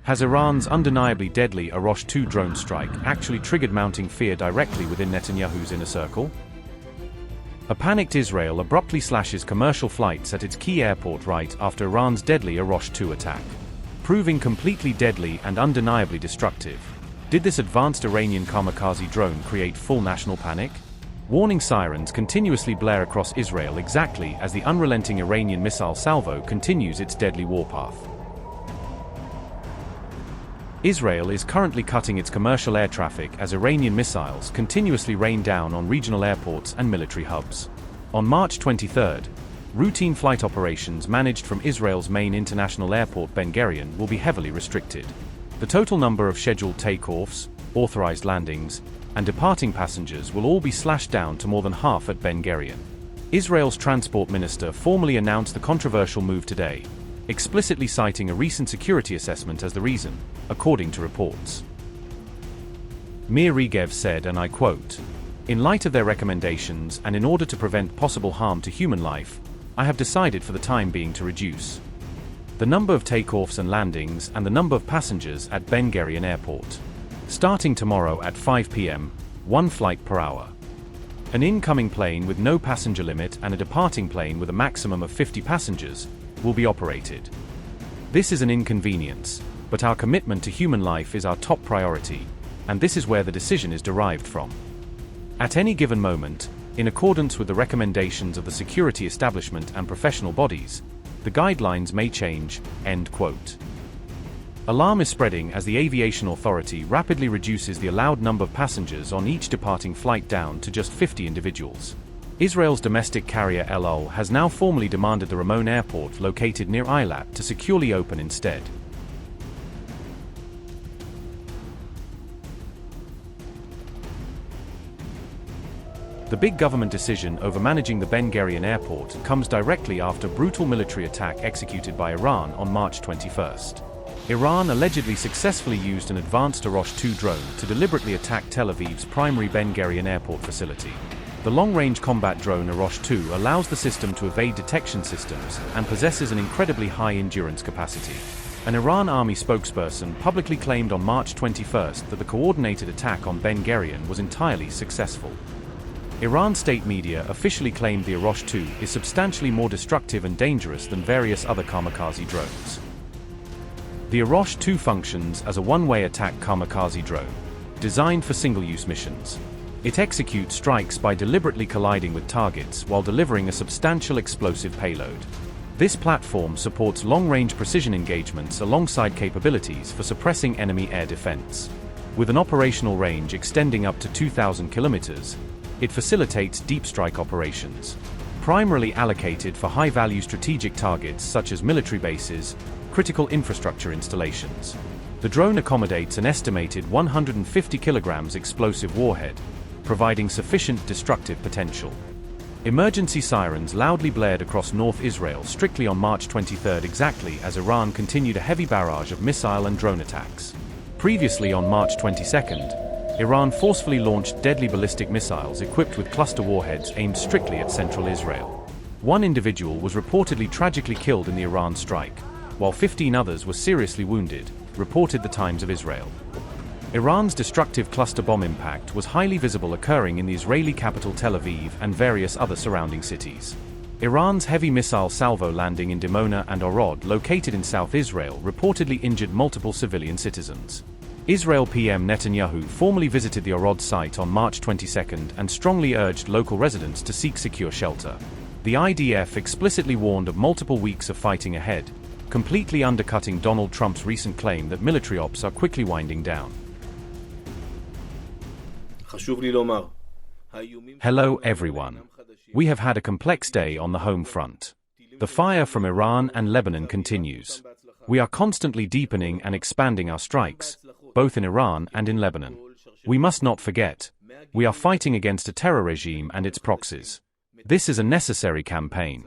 Has Iran's undeniably deadly Arash 2 drone strike actually triggered mounting fear directly within Netanyahu's inner circle? A panicked Israel abruptly slashes commercial flights at its key airport right after Iran's deadly Arash 2 attack, proving completely deadly and undeniably destructive. Did this advanced Iranian kamikaze drone create full national panic? Warning sirens continuously blare across Israel exactly as the unrelenting Iranian missile salvo continues its deadly warpath. Israel is currently cutting its commercial air traffic as Iranian missiles continuously rain down on regional airports and military hubs. On March 23, routine flight operations managed from Israel's main international airport Ben Gurion will be heavily restricted. The total number of scheduled takeoffs, authorized landings, and departing passengers will all be slashed down to more than half at Ben Gurion. Israel's transport minister formally announced the controversial move today, explicitly citing a recent security assessment as the reason, according to reports. Mir Regev said, and I quote, "In light of their recommendations and in order to prevent possible harm to human life, I have decided for the time being to reduce the number of takeoffs and landings and the number of passengers at Ben Gurion Airport. Starting tomorrow at 5 p.m., 1 flight per hour. An incoming plane with no passenger limit and a departing plane with a maximum of 50 passengers will be operated. This is an inconvenience, but our commitment to human life is our top priority, and this is where the decision is derived from. At any given moment, in accordance with the recommendations of the security establishment and professional bodies, the guidelines may change." End quote. Alarm is spreading as the aviation authority rapidly reduces the allowed number of passengers on each departing flight down to just 50 individuals. Israel's domestic carrier El Al has now formally demanded the Ramon airport located near Eilat to securely open instead. The big government decision over managing the Ben Gurion airport comes directly after brutal military attack executed by Iran on March 21. Iran allegedly successfully used an advanced Arash 2 drone to deliberately attack Tel Aviv's primary Ben Gurion airport facility. The long-range combat drone Arash 2 allows the system to evade detection systems and possesses an incredibly high endurance capacity. An Iran army spokesperson publicly claimed on March 21 that the coordinated attack on Ben Gurion was entirely successful. Iran state media officially claimed the Arash 2 is substantially more destructive and dangerous than various other kamikaze drones. The Arash 2 functions as a one-way attack kamikaze drone, designed for single-use missions. It executes strikes by deliberately colliding with targets while delivering a substantial explosive payload. This platform supports long-range precision engagements alongside capabilities for suppressing enemy air defense. With an operational range extending up to 2,000 kilometers, it facilitates deep strike operations, primarily allocated for high-value strategic targets such as military bases, critical infrastructure installations. The drone accommodates an estimated 150 kilograms explosive warhead, providing sufficient destructive potential. Emergency sirens loudly blared across North Israel strictly on March 23 exactly as Iran continued a heavy barrage of missile and drone attacks. Previously on March 22, Iran forcefully launched deadly ballistic missiles equipped with cluster warheads aimed strictly at central Israel. One individual was reportedly tragically killed in the Iran strike, while 15 others were seriously wounded, reported the Times of Israel. Iran's destructive cluster bomb impact was highly visible occurring in the Israeli capital Tel Aviv and various other surrounding cities. Iran's heavy missile salvo landing in Dimona and Orod, located in South Israel, reportedly injured multiple civilian citizens. Israel PM Netanyahu formally visited the Orod site on March 22 and strongly urged local residents to seek secure shelter. The IDF explicitly warned of multiple weeks of fighting ahead, completely undercutting Donald Trump's recent claim that military ops are quickly winding down. Hello everyone. We have had a complex day on the home front. The fire from Iran and Lebanon continues. We are constantly deepening and expanding our strikes, both in Iran and in Lebanon. We must not forget, we are fighting against a terror regime and its proxies. This is a necessary campaign.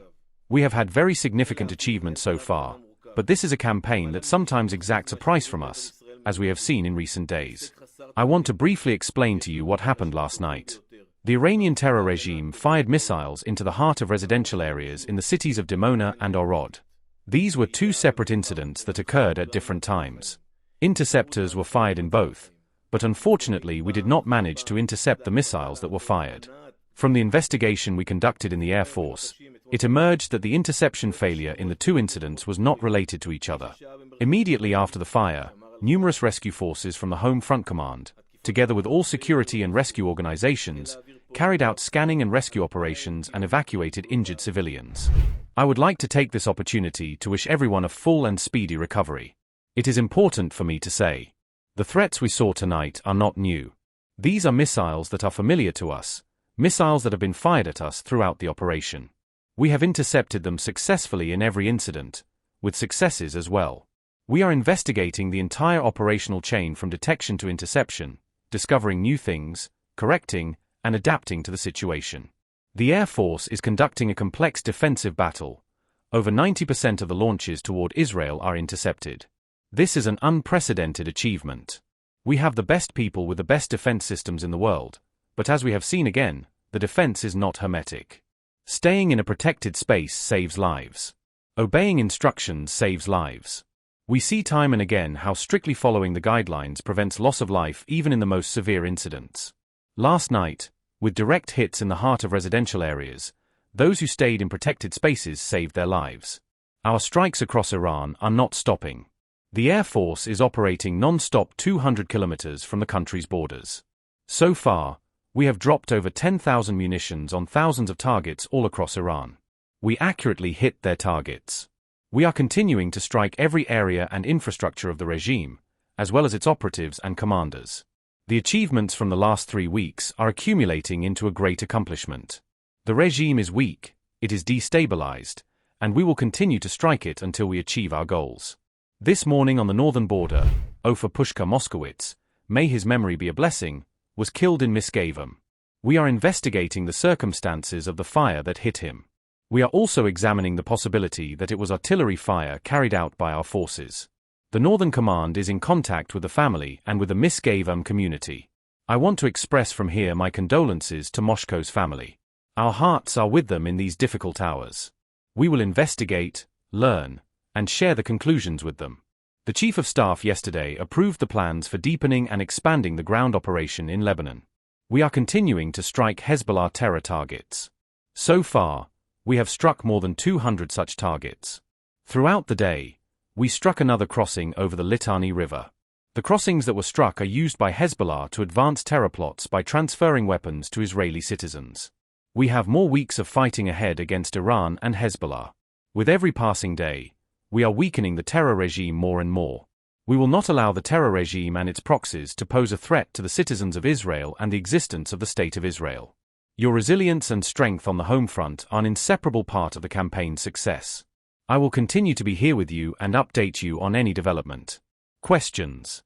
We have had very significant achievements so far, but this is a campaign that sometimes exacts a price from us, as we have seen in recent days. I want to briefly explain to you what happened last night. The Iranian terror regime fired missiles into the heart of residential areas in the cities of Dimona and Orod. These were two separate incidents that occurred at different times. Interceptors were fired in both, but unfortunately we did not manage to intercept the missiles that were fired. From the investigation we conducted in the Air Force, it emerged that the interception failure in the two incidents was not related to each other. Immediately after the fire, numerous rescue forces from the Home Front Command, together with all security and rescue organizations, carried out scanning and rescue operations and evacuated injured civilians. I would like to take this opportunity to wish everyone a full and speedy recovery. It is important for me to say, the threats we saw tonight are not new. These are missiles that are familiar to us, missiles that have been fired at us throughout the operation. We have intercepted them successfully in every incident, with successes as well. We are investigating the entire operational chain from detection to interception, discovering new things, correcting, and adapting to the situation. The Air Force is conducting a complex defensive battle. Over 90% of the launches toward Israel are intercepted. This is an unprecedented achievement. We have the best people with the best defense systems in the world, but as we have seen again, the defense is not hermetic. Staying in a protected space saves lives. Obeying instructions saves lives. We see time and again how strictly following the guidelines prevents loss of life even in the most severe incidents. Last night, with direct hits in the heart of residential areas, those who stayed in protected spaces saved their lives. Our strikes across Iran are not stopping. The Air Force is operating non-stop 200 kilometers from the country's borders. So far, we have dropped over 10,000 munitions on thousands of targets all across Iran. We accurately hit their targets. We are continuing to strike every area and infrastructure of the regime, as well as its operatives and commanders. The achievements from the last 3 weeks are accumulating into a great accomplishment. The regime is weak, it is destabilized, and we will continue to strike it until we achieve our goals. This morning on the northern border, Ofer Pushka Moskowitz, may his memory be a blessing, was killed in Misgavim. We are investigating the circumstances of the fire that hit him. We are also examining the possibility that it was artillery fire carried out by our forces. The Northern Command is in contact with the family and with the Misgavim community. I want to express from here my condolences to Moshko's family. Our hearts are with them in these difficult hours. We will investigate, learn, and share the conclusions with them. The Chief of Staff yesterday approved the plans for deepening and expanding the ground operation in Lebanon. We are continuing to strike Hezbollah terror targets. So far, we have struck more than 200 such targets. Throughout the day, we struck another crossing over the Litani River. The crossings that were struck are used by Hezbollah to advance terror plots by transferring weapons to Israeli citizens. We have more weeks of fighting ahead against Iran and Hezbollah. With every passing day, we are weakening the terror regime more and more. We will not allow the terror regime and its proxies to pose a threat to the citizens of Israel and the existence of the State of Israel. Your resilience and strength on the home front are an inseparable part of the campaign's success. I will continue to be here with you and update you on any development. Questions?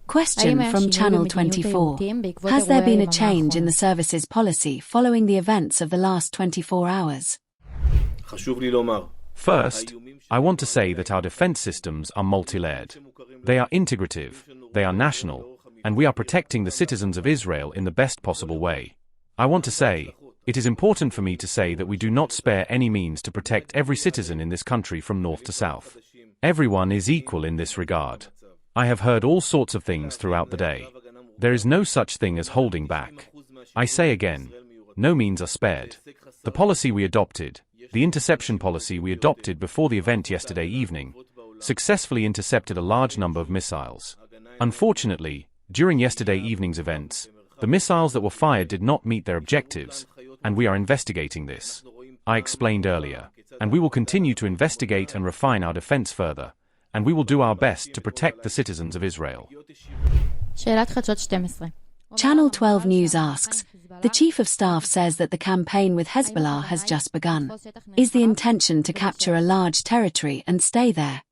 Question from Channel 24. Has there been a change in the service's policy following the events of the last 24 hours? First, I want to say that our defense systems are multi-layered. They are integrative, they are national, and we are protecting the citizens of Israel in the best possible way. I want to say, it is important for me to say that we do not spare any means to protect every citizen in this country from north to south. Everyone is equal in this regard. I have heard all sorts of things throughout the day. There is no such thing as holding back. I say again, no means are spared. The policy we adopted, the interception policy we adopted before the event yesterday evening, successfully intercepted a large number of missiles. Unfortunately, during yesterday evening's events, the missiles that were fired did not meet their objectives, and we are investigating this. I explained earlier, and we will continue to investigate and refine our defense further, and we will do our best to protect the citizens of Israel. Channel 12 News asks, the Chief of Staff says that the campaign with Hezbollah has just begun. Is the intention to capture a large territory and stay there?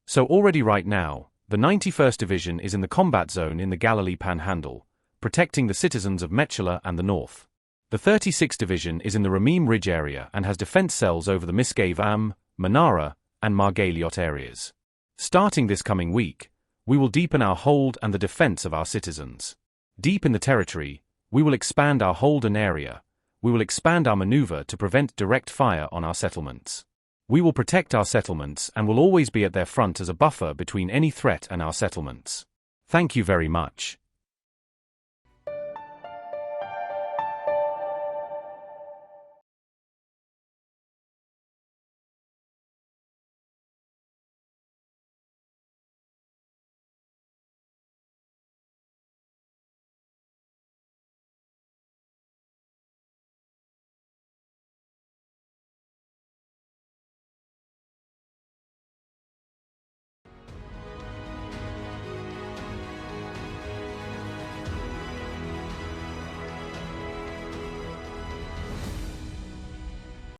So already right now, the 91st Division is in the combat zone in the Galilee Panhandle, protecting the citizens of Metchala and the north. The 36th Division is in the Ramim Ridge area and has defense cells over the Misgavim, Manara, and Margaliot areas. Starting this coming week, we will deepen our hold and the defense of our citizens. Deep in the territory, we will expand our hold and area. We will expand our maneuver to prevent direct fire on our settlements. We will protect our settlements and will always be at their front as a buffer between any threat and our settlements. Thank you very much.